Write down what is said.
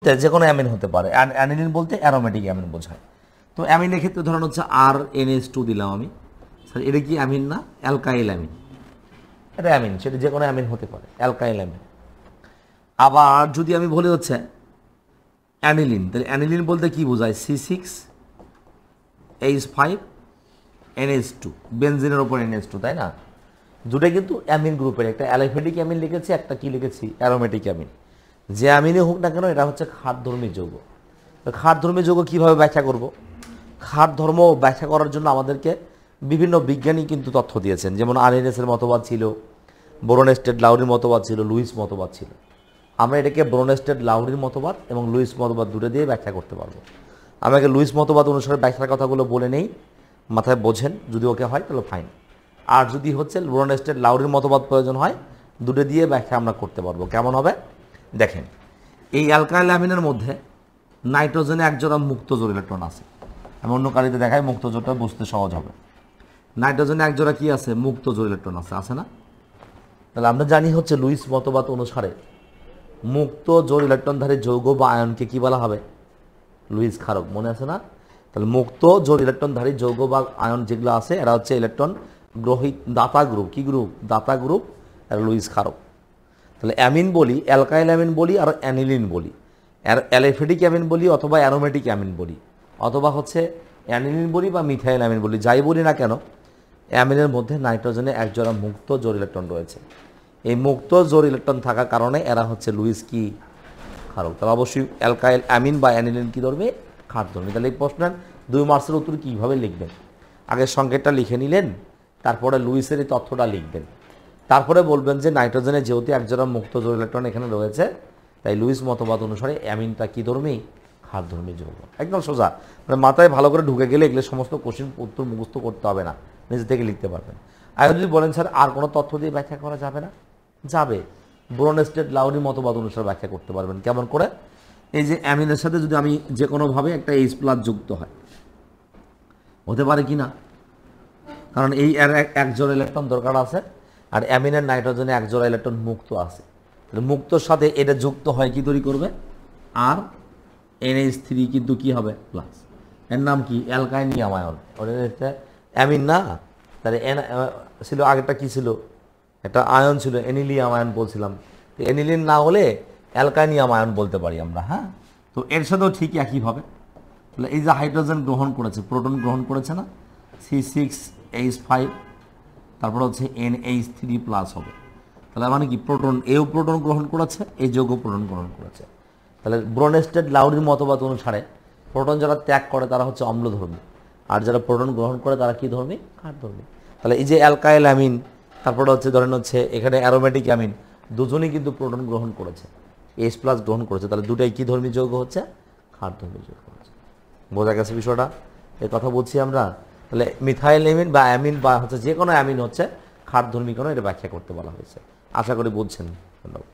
বলতে যে কোনো অ্যামিন হতে পারে, অ্যানিলিন বলতে অ্যারোমেটিক অ্যামিন বোঝায়। তো অ্যামিনের ক্ষেত্রে ধরুন হচ্ছে RNH2 দিলাম আমি, স্যার এটা কি অ্যামিন না? অ্যালকাইল অ্যামিন, এটা অ্যামিন, সেটা যে কোনো অ্যামিন হতে পারে, অ্যালকাইল অ্যামিন। আবার যদি আমি বলি হচ্ছে অ্যানিলিন, তাহলে অ্যানিলিন বলতে কি বোঝায়? C6H5NH2, বেনজিনের ওপর NH2, তাই না? দুটাই কিন্তু অ্যামিন গ্রুপের, একটা অ্যালিফেটিক অ্যামিন লিখেছি, একটা কি লিখেছি? Aromatic amine. যে অ্যামিনে হোক না কেন এটা হচ্ছে ক্ষারধর্মী যৌগ। তো ক্ষারধর্মী যৌগ কীভাবে ব্যাখ্যা করব? ক্ষার ধর্ম ব্যাখ্যা করার জন্য আমাদেরকে বিভিন্ন বিজ্ঞানী কিন্তু তথ্য দিয়েছেন, যেমন আরএনএসের মতবাদ ছিল, ব্রোনস্টেড লাউরির মতবাদ ছিল, লুইস মতবাদ ছিল। আমরা এটাকে ব্রোনস্টেড লাউরির মতবাদ এবং লুইস মতবাদ দুটো দিয়ে ব্যাখ্যা করতে পারবো। আমাকে লুইস মতবাদ অনুসারে ব্যাখ্যার কথাগুলো বলে নেই, মাথায় বোঝেন, যদি ওকে হয় তাহলে ফাইন। আর যদি হচ্ছে ব্রোনস্টেড লাউরির মতবাদ প্রয়োজন হয়, দুটো দিয়ে ব্যাখ্যা আমরা করতে পারবো। কেমন হবে দেখেন, এই অ্যালকাইল অ্যামিনের মধ্যে নাইট্রোজেনে একজোড়া মুক্ত জোড় ইলেকট্রন আছে। আমি অন্য কালিতে দেখাই, মুক্ত জোড়টা বুঝতে সহজ হবে। নাইট্রোজেনে একজোড়া কি আছে? মুক্ত জোড় ইলেকট্রন আছে না? তাহলে আমরা জানি হচ্ছে লুইস মতবাদ অনুসারে মুক্ত জোড় ইলেকট্রনধারী যৌগ বা আয়নকে কি বলা হবে? লুইস ক্ষারক, মনে আছে না? তাহলে মুক্ত জোড় ইলেকট্রনধারী যৌগ বা আয়ন যেগুলো আছে এরা হচ্ছে ইলেকট্রন গ্রহী দাতা গ্রুপ। কি গ্রুপ? দাতা গ্রুপ, আর লুইস ক্ষারক। তাহলে অ্যামিন বলি, অ্যালকাইল অ্যামিন বলি, আর অ্যানিলিন বলি, অ্যালিফেটিক অ্যামিন বলি, অথবা অ্যারোমেটিক অ্যামিন বলি, অথবা হচ্ছে অ্যানিলিন বলি বা মিথাইল অ্যামিন বলি, যাই বলি না কেন, অ্যামিনের মধ্যে নাইট্রোজেনে একজোড়া মুক্ত জোড় ইলেকট্রন রয়েছে। এই মুক্ত জোড় ইলেকট্রন থাকার কারণে এরা হচ্ছে লুইস কি ক্ষারক। তাহলে অবশ্যই অ্যালকাইল অ্যামিন বা অ্যানিলিন কি ধরবে? ক্ষার ধরবে। তাহলে এই প্রশ্নের 2 মার্কসের উত্তর কীভাবে লিখবেন? আগে সংকেতটা লিখে নিলেন, তারপরে লুইসের এই তথ্যটা লিখবেন, তারপরে বলবেন যে নাইট্রোজেনে যেহেতু একজোড়া মুক্ত জোড় ইলেকট্রন এখানে রয়েছে, তাই লুইস মতবাদ অনুসারে অ্যামিনটা কী ধর্মী? ক্ষারধর্মী যৌগ। একদম সোজা, মানে মাথায় ভালো করে ঢুকে গেলে এগুলো সমস্ত কোশ্চেন উত্তর মুখস্থ করতে হবে না, নিজে থেকে লিখতে পারবেন। আর যদি বলেন স্যার আর কোনো তথ্য দিয়ে ব্যাখ্যা করা যাবে না, যাবে। ব্রোনস্টেড লাউরি মতবাদ অনুসারে ব্যাখ্যা করতে পারবেন। কেমন করে? এই যে অ্যামিনের সাথে যদি আমি যে কোনোভাবে একটা H+ যুক্ত হয়, হতে পারে কি না? কারণ এই একজোড়া ইলেকট্রন দরকার আছে, আর অ্যামিনের নাইট্রোজেনে একজোড়া ইলেকট্রন মুক্ত আছে। তাহলে মুক্তর সাথে এটা যুক্ত হয় কি তৈরি করবে? আর NH3 কিন্তু কি হবে? প্লাস। এর নাম কি? অ্যালকাইনিয়াম আয়ন। ওটা অ্যামিন না, তাহলে ছিল আগেরটা কি ছিল? একটা আয়ন ছিল, অ্যানিলিয়াম আয়ন বলছিলাম। তো অ্যানিলিন না হলে অ্যালকাইনিয়াম আয়ন বলতে পারি আমরা, হ্যাঁ। তো এর সাথেও ঠিক একইভাবে, তাহলে এই যে হাইড্রোজেন গ্রহণ করেছে, প্রোটন গ্রহণ করেছে না, C6H5, তারপর হচ্ছে NH3+ হবে। তাহলে মানে কি? প্রোটন, এও প্রোটন গ্রহণ করেছে, এই যৌগ প্রোটন গ্রহণ করেছে। তাহলে ব্রোনস্টেড লাউরির মতবাদ অনুসারে প্রোটন যারা ত্যাগ করে তারা হচ্ছে অম্লধর্মী, আর যারা প্রোটন গ্রহণ করে তারা কি ধর্মী? ক্ষারধর্মী। তাহলে এই যে অ্যালকাইল অ্যামিন, তারপরে হচ্ছে ধরেন হচ্ছে এখানে অ্যারোমেটিক অ্যামিন, দুজনেই কিন্তু প্রোটন গ্রহণ করেছে, H+ গ্রহণ করেছে। তাহলে দুটাই কি ধর্মী যৌগ হচ্ছে? ক্ষারধর্মী যৌগ হচ্ছে। বোঝা গেছে বিষয়টা? এর কথা বলছি আমরা। তাহলে মিথাইল অ্যামিন বা অ্যামিন বা হচ্ছে যে কোনো অ্যামিন হচ্ছে ক্ষারধর্মী, কোনো এটা ব্যাখ্যা করতে বলা হয়েছে। আশা করি বুঝছেন। ধন্যবাদ।